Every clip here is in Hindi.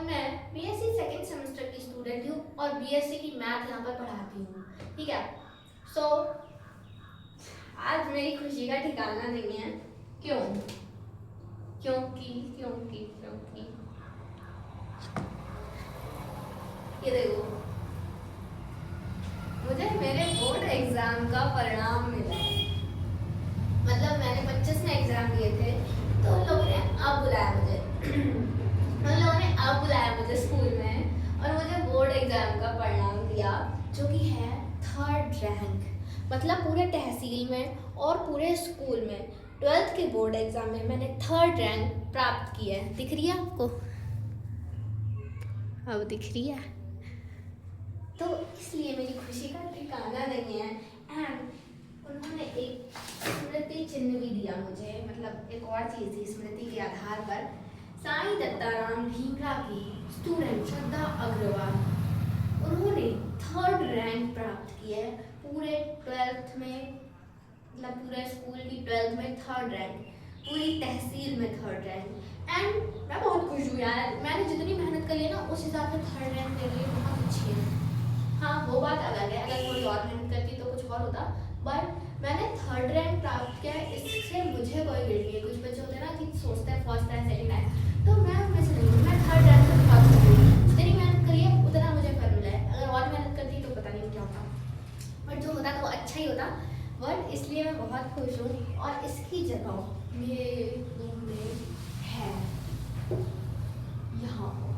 और मैं बीएससी सेकंड सेमेस्टर की स्टूडेंट हूँ और बीएससी की मैथ यहाँ पर पढ़ाती हूँ। ठीक है, सो आज मेरी खुशी का ठिकाना नहीं है। क्यों? क्योंकि क्योंकि क्योंकि ये देखो, मुझे मेरे बोर्ड एग्जाम का परिणाम मिला है। मतलब मैंने 25 में एग्जाम दिए थे, तो उन लोगों ने अब बुलाया मुझे उन लोगों ने अब बुलाया मुझे स्कूल में और मुझे बोर्ड एग्जाम का परिणाम दिया, जो कि है 3rd रैंक। मतलब पूरे तहसील में और पूरे स्कूल में 12th के बोर्ड एग्जाम में मैंने 3rd रैंक प्राप्त की है। दिख रही है आपको? अब दिख रही है। तो इसलिए मेरी खुशी का ठिकाना नहीं है। एंड उन्होंने एक स्मृति चिन्ह भी दिया मुझे, मतलब एक और चीज़ थी स्मृति के आधार पर। साईं दत्ताराम ढींगरा की स्टूडेंट श्रद्धा अग्रवाल, उन्होंने 3rd रैंक प्राप्त की है पूरे 12th में। मतलब पूरे स्कूल की 12th में 3rd रैंक, पूरी तहसील में 3rd रैंक। एंड मैं बहुत खुश हूँ यार, मैंने जितनी मेहनत करी है ना उस हिसाब से 3rd रैंक मेरे लिए बहुत अच्छी है। हाँ, वो बात अलग है, अगर कोई और मेहनत करती तो कुछ और होता, बट मैंने 3rd रैंक प्राप्त किया है, इससे मुझे कोई गिल्ट नहीं है। कुछ बच्चे होते हैं ना कि सोचते हैं फर्स्ट है सेकंड है, तो मैं उनमें से नहीं हूँ। मैं 3rd रैंक से बहुत खुश हूँ। जितनी मेहनत करी है उतना मुझे फल मिला है। अगर और मेहनत करती तो पता नहीं क्या होता, बट जो होता तो वो अच्छा ही होता। बट इसलिए मैं बहुत खुश हूँ। और इसकी जगह मेरे रूम में है यहाँ पर,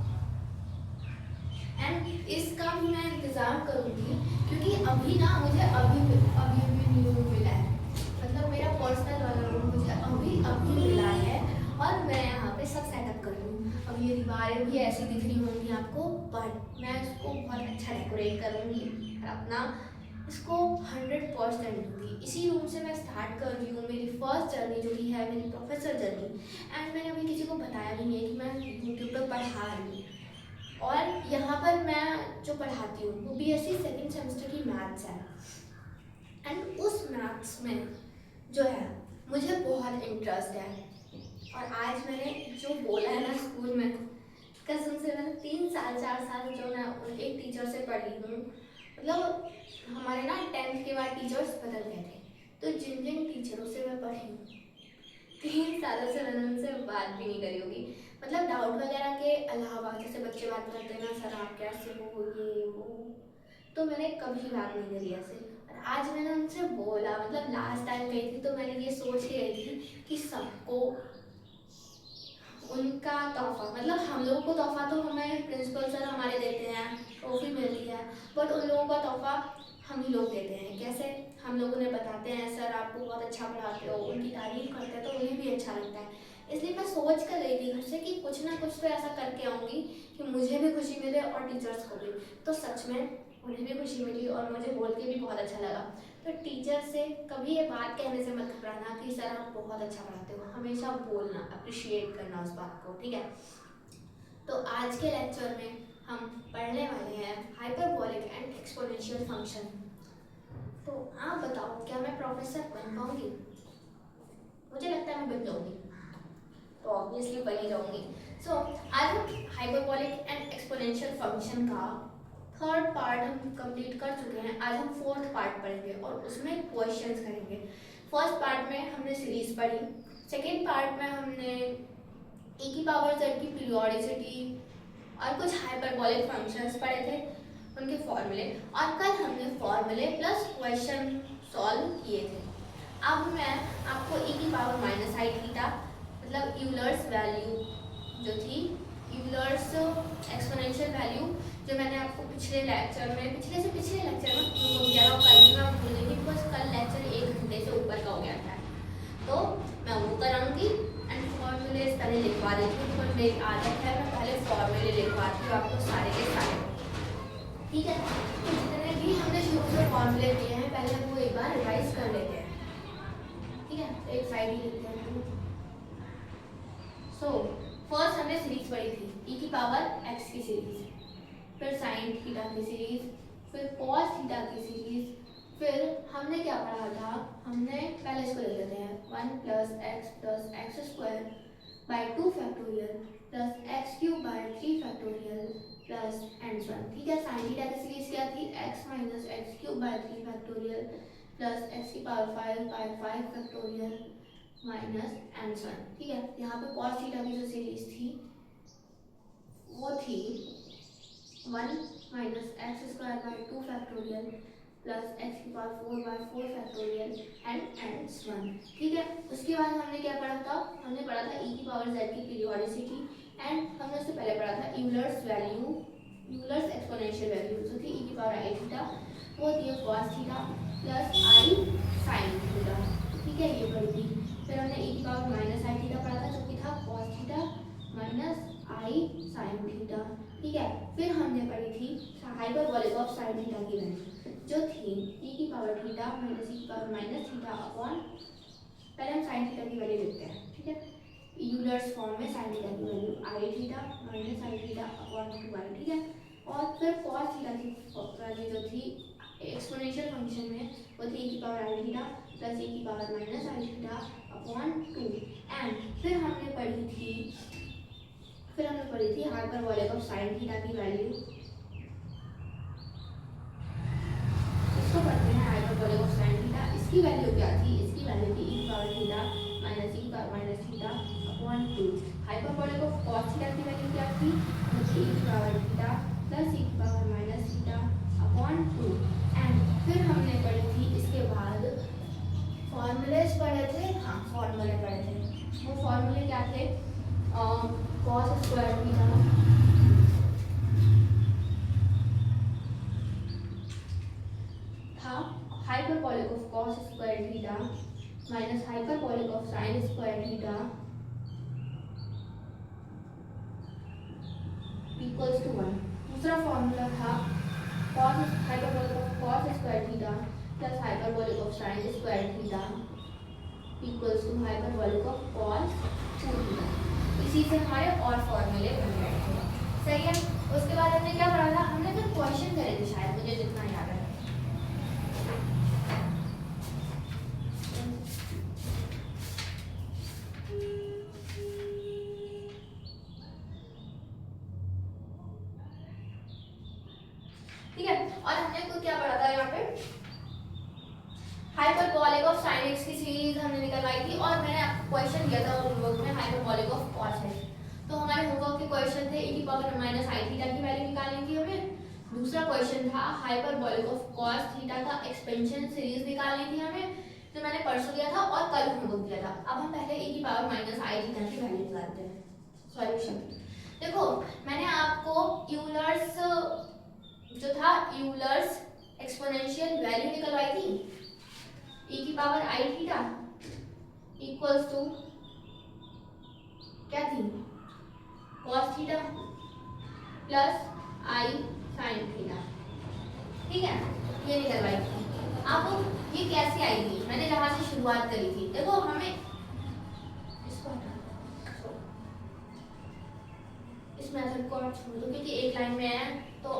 एंड इसका भी मैं इंतज़ार करूँगी, क्योंकि अभी ना मुझे अभी न्यू मिला है। मतलब मेरा पर्सनल वाला रूम मुझे अभी मिला है और मैं यहाँ पे सब सेटअप कर रही हूँ। अब ये दीवारें भी ऐसी दिख रही होंगी आपको, बट मैं इसको बहुत अच्छा डेकोरेट करूँगी और अपना इसको 100% दूँगी। इसी रूम से मैं स्टार्ट कर रही हूँ मेरी फर्स्ट जर्नी, जो कि है मेरी प्रोफेसर जर्नी। एंड मैंने अभी किसी को बताया भी नहीं है कि मैं यूट्यूब पर पढ़ा रही हूँ। और यहाँ पर मैं जो पढ़ाती हूँ वो बीएससी सेकंड सेमेस्टर की मैथ्स है। एंड उस मैथ्स में जो है मुझे बहुत इंटरेस्ट है। और आज मैंने जो बोला है ना स्कूल में, कसम से मैंने 3 साल 4 साल जो मैं एक टीचर से पढ़ी हूँ। मतलब हमारे ना 10th के बाद टीचर्स बदल गए थे, तो जिन जिन टीचरों से मैं पढ़ी हूँ 3 सालों से मैंने उनसे बात भी नहीं करी होगी। मतलब डाउट वगैरह के अलावा, जैसे बच्चे बात करते हैं ना, सर आप कैसे हो, ये वो, तो मैंने कभी बात नहीं करी ऐसे। और आज मैंने उनसे बोला, मतलब लास्ट टाइम गई थी तो मैंने ये सोच के गई थी कि सबको उनका तोहफा, मतलब हम लोगों को तोहफा तो हमें प्रिंसिपल सर हमारे देते हैं, ट्रॉफी मिलती है, बट उन लोगों का तोहफा हम ही लोग देते हैं। कैसे? हम लोग उन्हें बताते हैं सर आपको बहुत अच्छा पढ़ाते हो, उनकी तारीफ करते हैं तो उन्हें भी अच्छा लगता है। इसलिए मैं सोच कर गई थी घर से कि कुछ ना कुछ तो ऐसा करके आऊँगी कि मुझे भी खुशी मिले और टीचर्स को भी। तो सच में उन्हें भी खुशी मिली और मुझे बोल के भी बहुत अच्छा लगा। तो टीचर से कभी ये बात कहने से मत घबराना कि सर आप बहुत अच्छा पढ़ाते हो, हमेशा बोलना, अप्रिशिएट करना उस बात को। ठीक है, तो आज के लेक्चर में हम पढ़ने वाले हैं हाइपरबोलिक एंड एक्सपोनेंशियल फंक्शन। तो आप बताओ, क्या मैं प्रोफेसर बन पाऊंगी? मुझे लगता है मैं बन जाऊंगी, तो ऑब्वियसली बन ही जाऊंगी। सो आज हम हाइपरबोलिक एंड एक्सपोनेंशियल फंक्शन का 3rd पार्ट हम कंप्लीट कर चुके हैं। आज हम 4th पार्ट पढ़ेंगे और उसमें क्वेश्चंस करेंगे। फर्स्ट पार्ट में हमने सीरीज पढ़ी, सेकेंड पार्ट में हमने e की पावर z की पीरियोडिसिटी और कुछ हाइपरबोलिक फंक्शंस पढ़े थे, उनके फॉर्मूले, और कल हमने फॉर्मूले प्लस क्वेश्चन सॉल्व किए थे। अब मैं आपको e की पावर माइनस आई थीटा, मतलब यूलर्स वैल्यू जो थी, यूलर्स एक्सपोनेंशियल वैल्यू, जो मैंने आपको पिछले लेक्चर में, पिछले लेक्चर में हो गया था, कल की मैं भूल गई थी, बस कल लेक्चर 1 घंटे से ऊपर का हो गया था, तो मैं वो कराऊंगी। एंड फॉर्मूले पहले लिखवा देती हूँ, तो मेरी आदत है मैं पहले फॉर्मूले लिखवाती हूँ आपको सारे के सारे। ठीक है, तो जितने भी हमने शुरू से फॉर्मूले दिए हैं पहले वो एक बार रिवाइज कर लेते हैं। ठीक है, एक साइड ही लिखते हैं। सो फर्स्ट हमने सीरीज पढ़ी थी e की पावर x की सीरीज, फिर साइन थीटा की सीरीज, फिर कॉस थीटा की सीरीज, फिर हमने क्या पढ़ा था, हमने पहले इसको लिख लेते हैं 1 + x + x² by 2 factorial plus X cube by 3 factorial plus and one. ठीक है, साइन थीटा की सीरीज क्या थी, x minus X cube by 3 factorial plus X की power 5 by 5 factorial minus and one. ठीक है, यहाँ पे कॉस थीटा की जो सीरीज थी वो थी 1 minus X square by 2 factorial plus X की power 4 by 4 factorial and one. ठीक है, उसके बाद हमने क्या पढ़ा था, हमने पढ़ा था e की पावर z की पीरियोडिसिटी एंड हमने उससे पहले पढ़ा था Euler's value, Euler's exponential value जो थी e की पावर i थीटा, वो थी cos theta plus i sin theta. ठीक है, ये पढ़ी थी। फिर हमने e की पावर माइनस i थीटा पढ़ा था जो कि था cos theta minus i sin theta. ठीक है, फिर हमने पढ़ी थी हाइपरबोलिक ऑफ sin थीटा की वैल्यू जो थी e की पावर थीटा माइनस e की पावर माइनस थीटा अपॉन, पहले हम sin थीटा की वैल्यू लिखते हैं। ठीक है, यूलर्स फॉर्म में sin थीटा की value i theta minus i theta upon 2i। ठीक है, और फिर cos थीटा की वैल्यू जो थी एक्सपोनेंशियल फंक्शन में वो थी e की power i theta plus e की पावर minus i theta upon 2। And फिर हमने पढ़ी थी हाइपरबोलिक ऑफ sin थीटा की वैल्यू। इसको पढ़ते हैं हाइपरबोलिक ऑफ sin थीटा। इसकी वैल्यू क्या थी, इसकी वैल्यू थी e की पावर थीटा माइनस e की पावर minus theta upon 2। Hyperbolic of cos theta की वैल्यू क्या थी, वो थी e की पावर थीटा प्लस e की पावर माइनस थीटा अपॉन 2। एंड फिर हमने पढ़ी थी इसके बाद फॉर्मूलेज पढ़े थे, हाँ फॉर्मूले पढ़े थे। वो फॉर्मूले क्या थे, cos स्क्वायर थीटा था hyperbolic of cos square theta minus hyperbolic of sin square theta equals to 1। दूसरा फॉर्मूला था hyperbolic of cos square theta plus hyperbolic of sin square theta equals to hyperbolic of cos 2 theta. इसी से हमारे और फॉर्मूले बन गए थे। सही है, उसके बाद हमने क्या पढ़ा था, हमने फिर क्वेश्चन करे थे शायद, मुझे जितना याद है। ठीक है, और हमने तो क्या पढ़ा था यहाँ पे, हाइपरबोलिक ऑफ sin x की सीरीज हमने निकलवाई थी और मैंने आपको क्वेश्चन दिया था होमवर्क में हाइपरबोलिक ऑफ cos x। तो हमारे होमवर्क के क्वेश्चन थे e की पावर माइनस i थीटा की वैल्यू निकालनी थी हमें। दूसरा क्वेश्चन था हाइपरबोलिक ऑफ cos थीटा का एक्सपेंशन सीरीज निकालनी थी हमें, जो मैंने परसों दिया था और कल होमवर्क दिया था। अब हम पहले e की पावर माइनस i थीटा की वैल्यू निकालते हैं। सॉल्यूशन देखो, मैंने आपको यूलर्स जो था यूलर्स एक्सपोनेंशियल वैल्यू निकलवाई थी, e की power i theta equals to क्या थी, cos theta plus i sin theta. ठीक है, ये निकलवाई थी। अब ये कैसे आई थी, मैंने जहां से शुरुआत करी थी, देखो हमें इसको इस मेथड को छोड़ दो क्योंकि एक लाइन में है, तो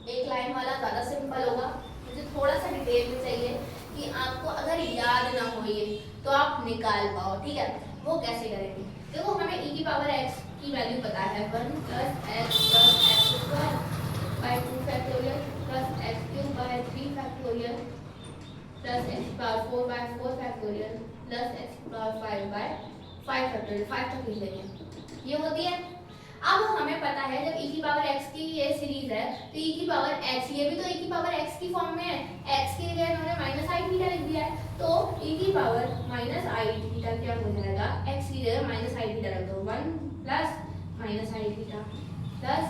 एक लाइन वाला ज़्यादा सिंपल होगा। मुझे थोड़ा सा डिटेल में चाहिए कि आपको अगर याद ना हो ये तो आप निकाल पाओ। ठीक है, वो कैसे करेंगे, देखो हमें e की पावर x की वैल्यू पता है 1 plus x square by 2 factorial plus x cube by 3 factorial plus x की power 4 by 4 factorial plus x की पावर 5 बाय 5 फैक्टोरियल। 5 तक लिख लेंगे, ये होती है। अब हमें पता है जब e की पावर x की ये सीरीज है तो e की पावर x, ये भी तो e की पावर x की फॉर्म में है, x की जगह इन्होंने माइनस i थीटा लिख दिया है, तो e की पावर माइनस i थीटा क्या हो जाएगा, x की जगह माइनस i थीटा रख दो, 1 plus minus i theta plus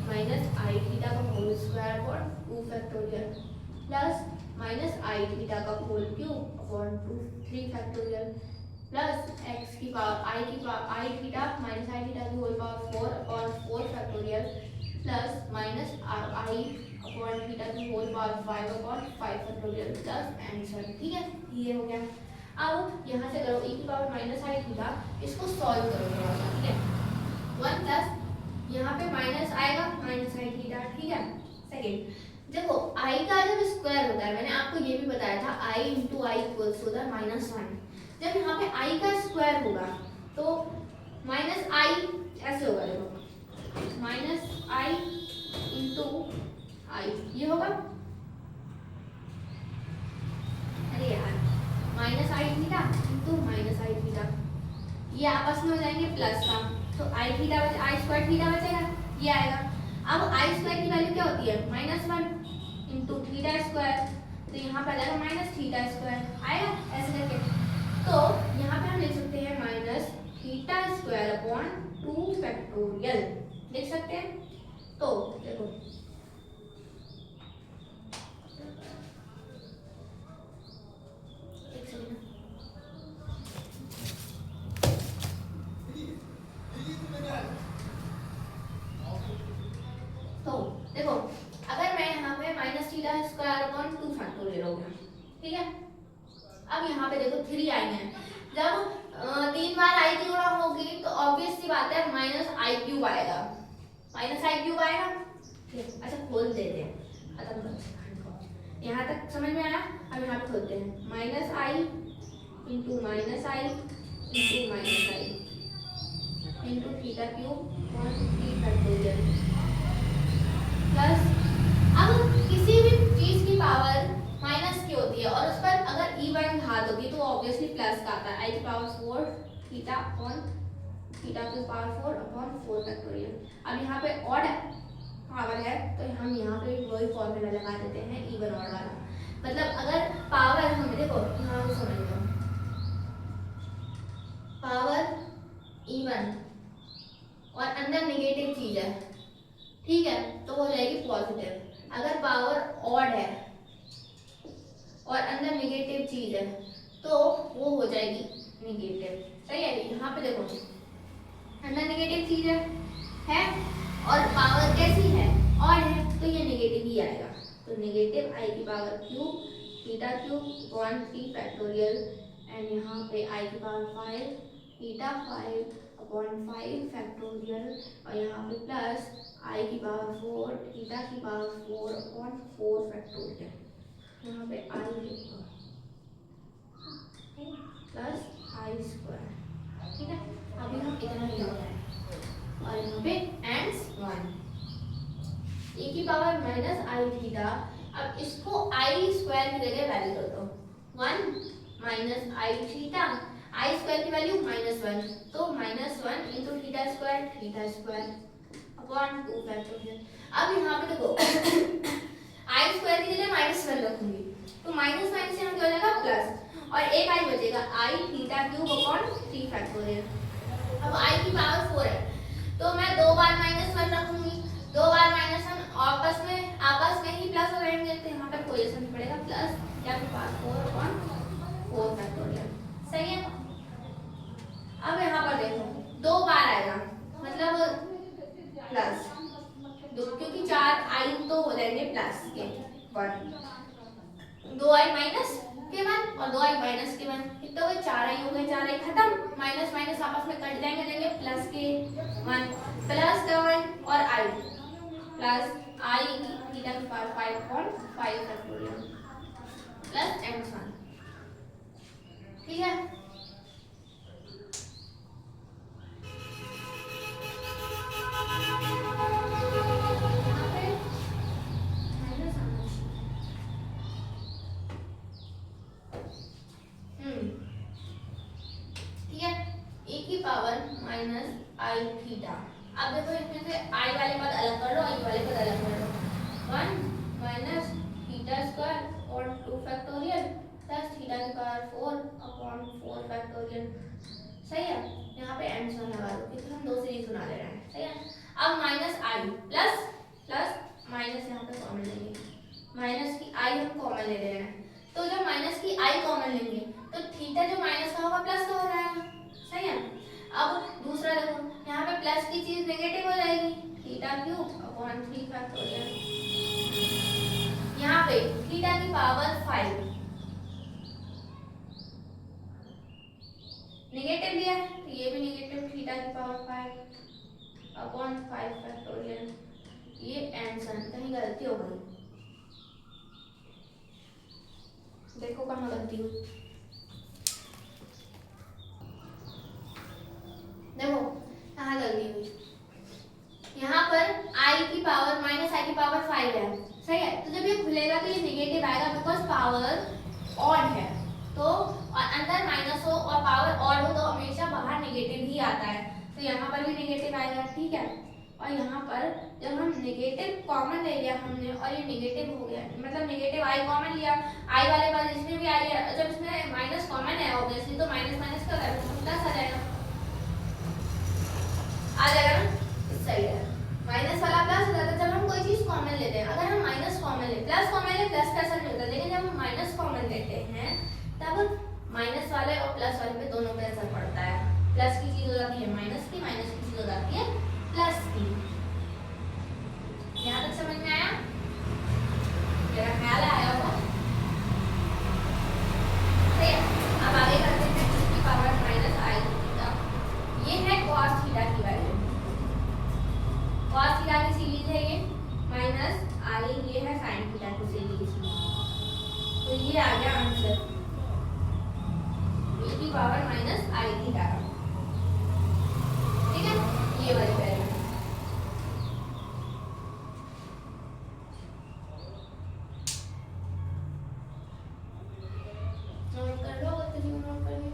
minus i theta का whole square upon 2 factorial plus minus i theta का whole cube upon 3 factorial plus x की power i theta minus i theta की whole power 4 upon 4 factorial plus minus i upon theta की whole power 5 upon 5 factorial plus answer. ठीक है, ये हो गया। अब यहाँ से करो e की पावर माइनस i थीटा, इसको सॉल्व करो थोड़ा सा। ठीक है, 1 प्लस यहाँ पे माइनस आएगा माइनस i थीटा। ठीक है, सेकेंड देखो i का जब स्क्वायर होता है, मैंने आपको ये भी बताया था i इंटू आई इक्वल्स होता है -1। जब यहाँ पे i का स्क्वायर होगा तो माइनस आई ऐसे होगा, देखो माइनस आई इंटू आई, ये होगा, अरे यार माइनस आई थीटा इंटू माइनस आई थीटा, ये आपस में हो जाएंगे प्लस का, तो आई थीटा आई स्क्वायर थीटा बचेगा, ये आएगा। अब आई स्क्वायर की वैल्यू क्या होती है -1 इंटू थीटा स्क्वायर, तो यहाँ पर आ जाएगा माइनस थीटा स्क्वायर आएगा ऐसे करके। तो यहाँ पे हम लिख सकते हैं minus theta square upon 2 factorial, लिख सकते हैं। तो देखो एक सेकंड, तो देखो अगर मैं यहाँ पे minus theta square upon 2 factorial हो गया, ठीक है। अब यहाँ पे देखो 3 आई है, जब 3 बार आई की गुणा होगी तो ऑब्वियस सी बात है माइनस आई क्यूब आएगा, माइनस आई क्यूब आएगा। अच्छा खोल देते हैं, खत्म कर, यहाँ तक समझ में आया। अब यहाँ पे खोलते हैं minus I into minus I into minus I into theta cube 1 factorial plus, अब किसी भी चीज की पावर माइनस की होती है और उस पर अगर इवन घात होगी तो ऑब्वियसली प्लस का आता है, आई की पावर 4 थीटा अपॉन थीटा की पावर 4 अपॉन 4 फैक्टोरियल। अब यहाँ पे ऑड पावर है तो हम यहाँ पे वही फॉर्मूला लगा देते हैं इवन ऑड वाला, मतलब अगर पावर हम देखो यहाँ पे समझ लो, पावर इवन और अंदर नेगेटिव चीज है, ठीक है, तो हो जाएगी पॉजिटिव। अगर पावर ऑड है और अंदर नेगेटिव चीज है तो वो हो जाएगी नेगेटिव, सही है। यहाँ पे देखो अंदर नेगेटिव चीज है और पावर कैसी है ऑड है, तो ये नेगेटिव ही आएगा, तो नेगेटिव आई की power cube theta cube 1 factorial and यहाँ पे आई की पावर 5 थीटा 5 अपॉन 5 फैक्टोरियल और यहाँ पे प्लस आई की पावर 4 थीटा की पावर 4 अपॉन 4 फैक्टोरियल, यहाँ पे आई प्लस आई स्क्वायर, ठीक है। अभी हम इतना ही होता है और यहाँ पे एंड्स 1 e की पावर माइनस आई थीटा, अब इसको आई स्क्वायर की जगह वैल्यू कर दो 1 माइनस आई थीटा, आई स्क्वायर की वैल्यू -1, तो -1 into theta square upon 2 factorial. अब यहाँ पे देखो आई स्क्वायर की जगह -1 रखूंगी तो माइनस माइनस यहाँ क्या हो जाएगा प्लस और एक आई बचेगा आई थीटा क्यूब अपॉन 3 फैक्टोरियल। अब आई की पावर 4 है तो मैं 2 बार -1 रखूंगी, 2 बार -1 आपस में ही प्लस हो जाएंगे, तो यहाँ पर कोई असर नहीं पड़ेगा, प्लस क्या की पावर 4 अपॉन 4 फैक्टोरियल, सही है। अब यहाँ पर देखो 2 बार आएगा मतलब प्लस 2, क्योंकि 4 आई तो हो जाएंगे प्लस के 1, 2 आई माइनस के 1 और 2 आई माइनस के 1, कितने हो गए 4 आई हो गए, 4 आई खत्म, माइनस माइनस आपस में कट जाएंगे, देंगे प्लस के 1 प्लस का 1 और आई प्लस आई थीटा की पावर 5.5 फैक्टोरियल प्लस m1, ठीक है। आई थीटा, अब देखो इसमें से आई वाले पद अलग कर लो, आई वाले पद अलग कर लो, 1 माइनस थीटा स्क्वायर और 2 फैक्टोरियल प्लस थीटा की पावर 4 अपॉन 4 फैक्टोरियल, सही है। यहाँ पे एंड सन लगा दो क्योंकि हम 2 सीरीज बना ले रहे हैं, सही है। अब माइनस आई प्लस प्लस माइनस यहाँ पे कॉमन लेंगे, माइनस की आई हम कॉमन ले रहे हैं, तो जब माइनस की आई कॉमन लेंगे तो थीटा जो माइनस का होगा प्लस का हो जाएगा, सही है। अब दूसरा देखो यहाँ पे प्लस की चीज नेगेटिव हो जाएगी, थीटा क्यूब अपॉन 3 फैक्टोरियल, यहाँ पे थीटा की पावर 5 नेगेटिव लिया है तो ये भी नेगेटिव थीटा की पावर 5 अपॉन 5 फैक्टोरियल, ये आंसर कहीं गलती हो गई, देखो कहाँ गलती हुई, देखो निगेटिव ही आता है, तो यहाँ पर भी निगेटिव आएगा, ठीक है। और यहाँ पर जब हम निगेटिव कॉमन ले लिया हमने और ये निगेटिव हो गया, मतलब निगेटिव आई कॉमन लिया, आई वाले पास इसमें भी आई है, जब इसमें माइनस कॉमन है ऑब्वियसली तो माइनस माइनस क्या होता है, प्लस आ जाएगा ना, सही है। माइनस वाला प्लस हो जाता है जब हम कोई चीज कॉमन लेते हैं। अगर हम माइनस कॉमन ले, प्लस कॉमन ले प्लस का असर नहीं होता, लेकिन जब हम माइनस कॉमन लेते हैं तब माइनस वाले और प्लस वाले पे दोनों पे असर पड़ता है। प्लस की चीज हो जाती है माइनस की, माइनस की चीज हो जाती है प्लस की। यहाँ तक समझ में आया? मेरा ख्याल आया होगा। अब आगे करते हैं इसकी पावर माइनस आई थीटा। ये है cos थीटा की वैल्यू, cos थीटा की सीरीज है ये माइनस आई, ये है sin थीटा की सीरीज। तो ये आ गया आंसर e की पावर माइनस आई थीटा, ठीक है, ये वाली वैल्यू। नोट कर लो, अगर तुम नोट कर लो।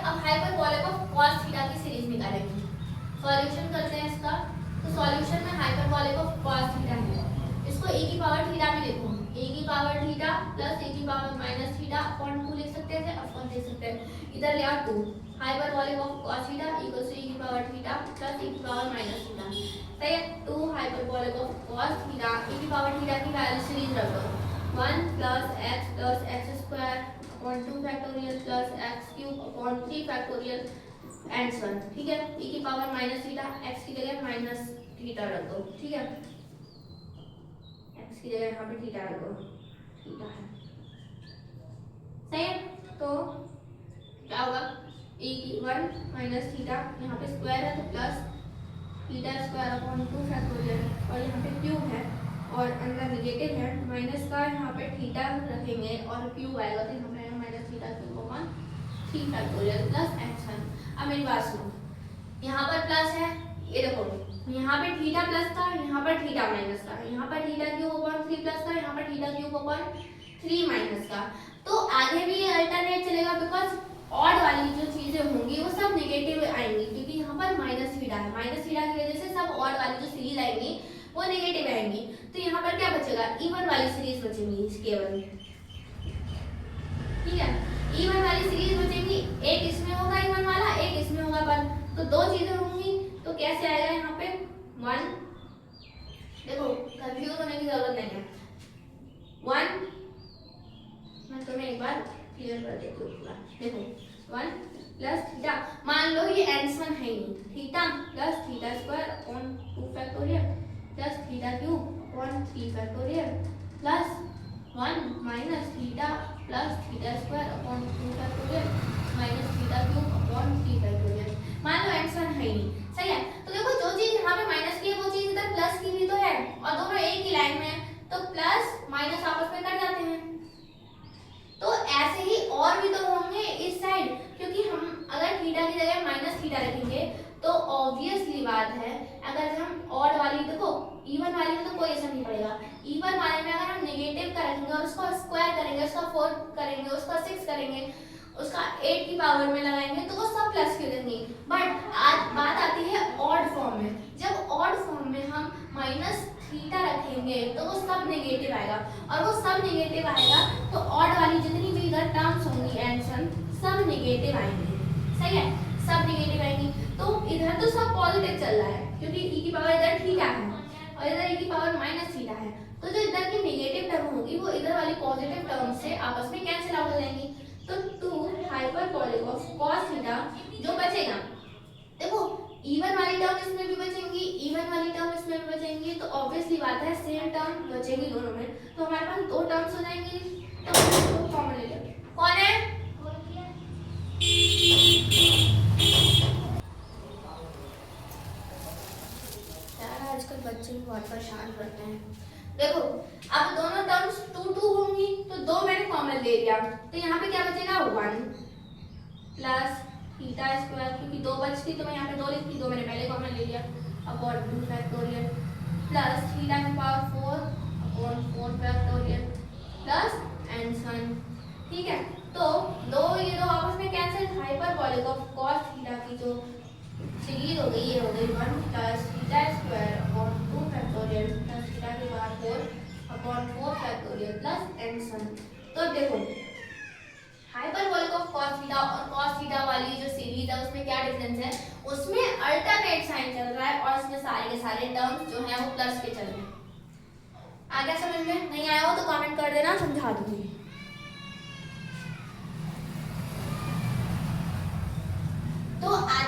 अब हाइपरबोलिक ऑफ cos थीटा की सीरीज निकालेंगे। सॉल्यूशन करते हैं इसका। तो सॉल्यूशन में हाइपरबोलिक ऑफ cos थीटा है, इसको e की पावर थीटा में लिखो, e की पावर थीटा प्लस e की पावर माइनस थीटा अपॉन 2 लिख सकते हैं, अपॉन लिख सकते हैं, इधर ले आओ 2। Hyperbolic of cos theta equals to e की पावर थीटा प्लस e की पावर माइनस थीटा, सही है। 2 hyperbolic of cos theta, e की पावर थीटा की वैल्यू सीरीज रख दो, 1 plus x square upon 2 factorial plus x cube upon 3 factorial and son, ठीक है। e की पावर माइनस थीटा, x की जगह माइनस थीटा रख दो, ठीक है, x की जगह यहाँ पे थीटा रख दो, थीटा है, सही है। तो क्या होगा, e की 1 माइनस थीटा, यहाँ पे स्क्वायर है तो plus theta square upon 2 factorial, और यहाँ पे क्यूब है और अंदर निगेटिव है, माइनस का यहाँ पे थीटा रखेंगे और क्यूब आएगा तो यहाँ पे minus theta cube upon 3 factorial plus x1। अब मेरी बात सुनो, यहाँ पर प्लस है, ये देखो यहाँ पे थीटा प्लस था, यहाँ पर थीटा माइनस था, यहाँ पर थीटा क्यूब अपॉन 3 प्लस था, यहाँ पर थीटा क्यूब अपॉन 3 माइनस का। तो आगे भी ये अल्टरनेट चलेगा, बिकॉज ऑड वाली जो चीजें होंगी वो सब नेगेटिव आएंगी, क्योंकि यहाँ पर माइनस थीटा है, माइनस थीटा की वजह से सब ऑड वाली जो सीरीज आएंगी वो नेगेटिव आएंगी। तो यहाँ पर क्या बचेगा, इवन वाली सीरीज बचेंगी केवल, ठीक है, इवन वाली सीरीज बचेंगी, एक इसमें होगा इवन वाला, एक इसमें होगा वन, तो दो चीजें होंगी। तो कैसे आएगा यहाँ पे 1, देखो कंफ्यूज होने की जरूरत नहीं है, 1 मैं तुम्हें एक बार क्लियर कर देती हूँ पूरा, देखो 1 प्लस थीटा, मान लो ये n1 है ही, theta plus theta square upon 2 factorial plus theta cube upon 3 factorial plus 1 minus theta plus theta square upon 2 factorial minus theta cube upon 3 factorial. मान लो x1 है ही, सही है। तो देखो जो चीज यहाँ पे माइनस की है वो चीज इधर प्लस की भी तो है, और दोनों एक ही लाइन में है, तो प्लस माइनस आपस में कट जाते हैं। तो ऐसे ही और भी तो होंगे इस साइड, क्योंकि हम अगर थीटा की जगह माइनस थीटा रखेंगे तो ऑब्वियसली बात है, अगर हम ऑड वाली, देखो इवन वाली में तो कोई असर नहीं पड़ेगा, इवन वाले में अगर हम नेगेटिव का रखेंगे और उसको स्क्वायर करेंगे, उसका 4 करेंगे, उसका 6 करेंगे, उसका 8 की पावर में लगाएंगे तो वो सब प्लस के देंगे। बट आज बात आती है ऑड फॉर्म में, जब ऑड फॉर्म में हम माइनस थीटा रखेंगे तो वो सब नेगेटिव आएगा, और वो सब नेगेटिव आएगा तो ऑड वाली जितनी भी इधर टर्म्स होंगी एंड सन सब नेगेटिव आएंगे, सही है, सब नेगेटिव आएंगी। तो इधर तो सब पॉजिटिव चल रहा है क्योंकि e की पावर इधर थीटा है और इधर e की पावर माइनस थीटा है, तो जो इधर की नेगेटिव टर्म होगी वो इधर वाली पॉजिटिव टर्म से आपस में कैंसिल आउट हो जाएंगी। तो 2 हाइपरबोलिक ऑफ cos थीटा जो बचेगा, देखो इवन वाली टर्म इसमें भी बचेंगी, इवन वाली टर्म इसमें भी बचेंगी, तो ऑब्वियसली बात है सेम टर्म बचेगी दोनों में, तो हमारे पास दो टर्म्स हो जाएंगी, तो हम इसको कॉमन ले लेंगे। कौन है? यार आजकल बच्चे भी बहुत परेशान करते हैं, देखो अब दोनों टर्म्स टू टू होंगी तो दो मैंने कॉमन ले लिया, तो यहाँ पे क्या बचेगा 1 प्लस थीटा स्क्वायर, क्योंकि दो बचती तो मैं यहाँ पे 2 लिखती, दो मैंने पहले कॉमन ले लिया, अपॉन 2 फैक्टोरियल प्लस थीटा की power 4 upon 4 factorial plus and son. ठीक है, तो ये दो आपस में cancel, hyperbolic of cos theta की जो सीरीज हो गई ये हो गई 1 plus theta square upon 2 factorial plus theta की power 4 upon 4 factorial plus and son. तो देखो हाइपरबोलिक ऑफ cos थीटा और cos थीटा वाली जो सीरीज है उसमें क्या डिफरेंस है, उसमें अल्टरनेट साइन चल रहा है और इसमें सारे के सारे टर्म्स जो हैं वो प्लस के चल रहे हैं। आ गया समझ में? नहीं आया हो तो कमेंट कर देना, समझा दूंगी। तो आज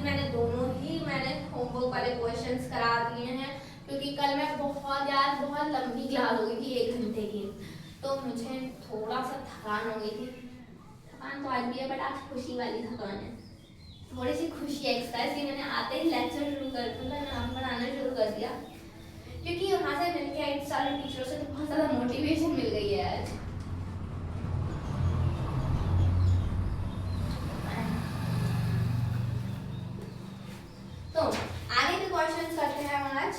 मैंने दोनों ही होमवर्क वाले क्वेश्चंस करा दिए हैं, क्योंकि कल मैं बहुत लंबी क्लास हो गई थी 1 घंटे की, तो मुझे थोड़ा सा थकान हो गई थी। थकान तो आज भी है बट आज खुशी वाली थकान है, थोड़ी सी खुशी एक्स्ट्रा है, इसलिए मैंने आते ही लेक्चर शुरू कर दिया, नाम पढ़ाना शुरू कर दिया, क्योंकि वहाँ से मिल के आई सारे टीचरों से तो बहुत ज़्यादा मोटिवेशन मिल गई है आज। तो आगे के क्वेश्चंस करते हैं हम आज।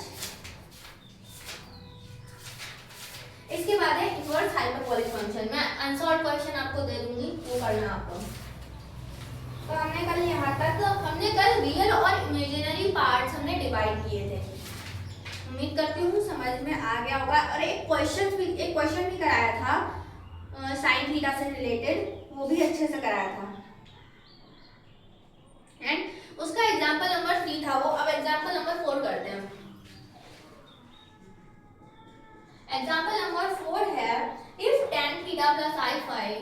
इसके बाद है इनवर्स हाइपरबोलिक फंक्शन। मैं अनसॉल्व क्वेश्चन आपको दे दूंगी, वो करना आपको। तो हमने कल रियल और इमेजिनरी पार्ट्स हमने डिवाइड किए थे। उम्मीद करती हूँ समझ में आ गया होगा। और एक क्वेश्चन भी कराया था साइन थीटा से रिलेटेड, वो भी अच्छे से कराया था। एंड उसका एग्जांपल नंबर 3 था वो। अब एग्जांपल नंबर 4 करते हैं। एग्जांपल नंबर 4 है if tan theta plus i phi